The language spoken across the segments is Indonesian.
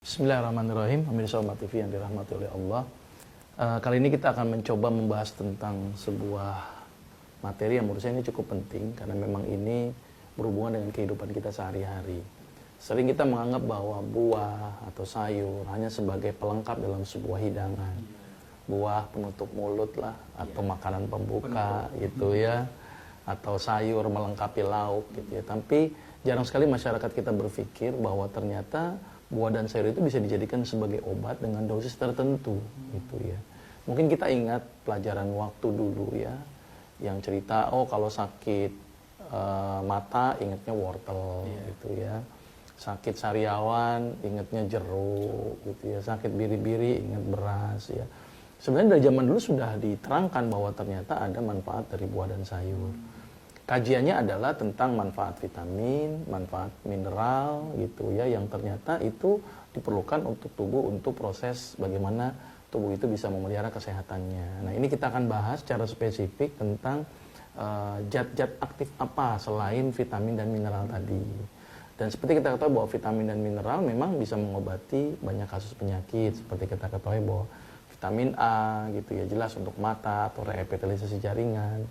Bismillahirrahmanirrahim. Pemirsa Umat TV yang dirahmati oleh Allah. Kali ini kita akan mencoba membahas tentang sebuah materi yang menurut saya ini cukup penting karena memang ini berhubungan dengan kehidupan kita sehari-hari. Sering kita menganggap bahwa buah atau sayur hanya sebagai pelengkap dalam sebuah hidangan. Buah penutup mulut lah, atau makanan pembuka gitu ya, atau sayur melengkapi lauk gitu ya. Tapi jarang sekali masyarakat kita berpikir bahwa ternyata buah dan sayur itu bisa dijadikan sebagai obat dengan dosis tertentu gitu ya. Mungkin kita ingat pelajaran waktu dulu ya, yang cerita kalau sakit mata ingatnya wortel gitu ya. Sakit sariawan ingatnya jeruk gitu ya. Sakit biri-biri ingat beras ya. Sebenarnya dari zaman dulu sudah diterangkan bahwa ternyata ada manfaat dari buah dan sayur. Kajiannya adalah tentang manfaat vitamin, manfaat mineral gitu ya, yang ternyata itu diperlukan untuk tubuh untuk proses bagaimana tubuh itu bisa memelihara kesehatannya. Nah, ini kita akan bahas secara spesifik tentang zat-zat aktif apa selain vitamin dan mineral tadi. Dan seperti kita ketahui bahwa vitamin dan mineral memang bisa mengobati banyak kasus penyakit. Seperti kita ketahui bahwa vitamin A gitu ya jelas untuk mata atau reepitelisasi jaringan.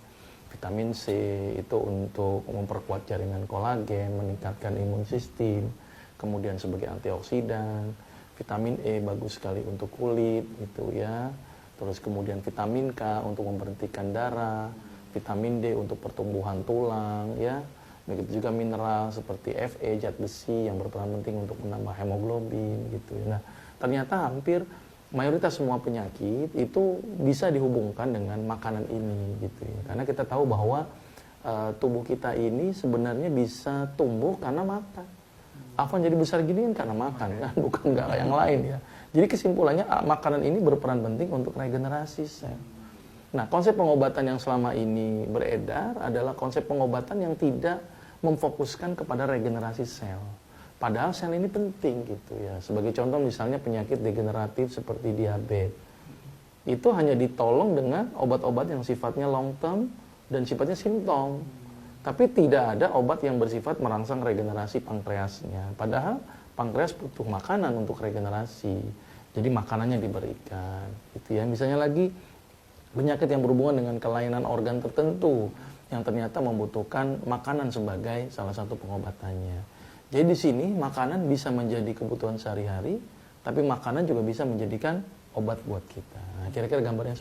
Vitamin C itu untuk memperkuat jaringan kolagen, meningkatkan imun sistem, kemudian sebagai antioksidan. Vitamin E bagus sekali untuk kulit gitu ya. Terus kemudian vitamin K untuk memberhentikan darah, vitamin D untuk pertumbuhan tulang ya. Begitu juga mineral seperti Fe, zat besi yang berperan penting untuk menambah hemoglobin gitu ya. Nah, ternyata hampir mayoritas semua penyakit itu bisa dihubungkan dengan makanan ini gitu ya. Karena kita tahu bahwa tubuh kita ini sebenarnya bisa tumbuh karena makan. Afan jadi besar gini kan karena makan kan, bukan nggak yang lain ya. Jadi kesimpulannya makanan ini berperan penting untuk regenerasi sel. Nah, konsep pengobatan yang selama ini beredar adalah konsep pengobatan yang tidak memfokuskan kepada regenerasi sel. Padahal sel ini penting gitu ya. Sebagai contoh misalnya penyakit degeneratif seperti diabetes. Itu hanya ditolong dengan obat-obat yang sifatnya long term dan sifatnya simptom. Tapi tidak ada obat yang bersifat merangsang regenerasi pankreasnya. Padahal pankreas butuh makanan untuk regenerasi. Jadi makanannya diberikan gitu ya. Misalnya lagi penyakit yang berhubungan dengan kelainan organ tertentu yang ternyata membutuhkan makanan sebagai salah satu pengobatannya. Jadi di sini makanan bisa menjadi kebutuhan sehari-hari, tapi makanan juga bisa menjadikan obat buat kita. Nah, kira-kira gambarnya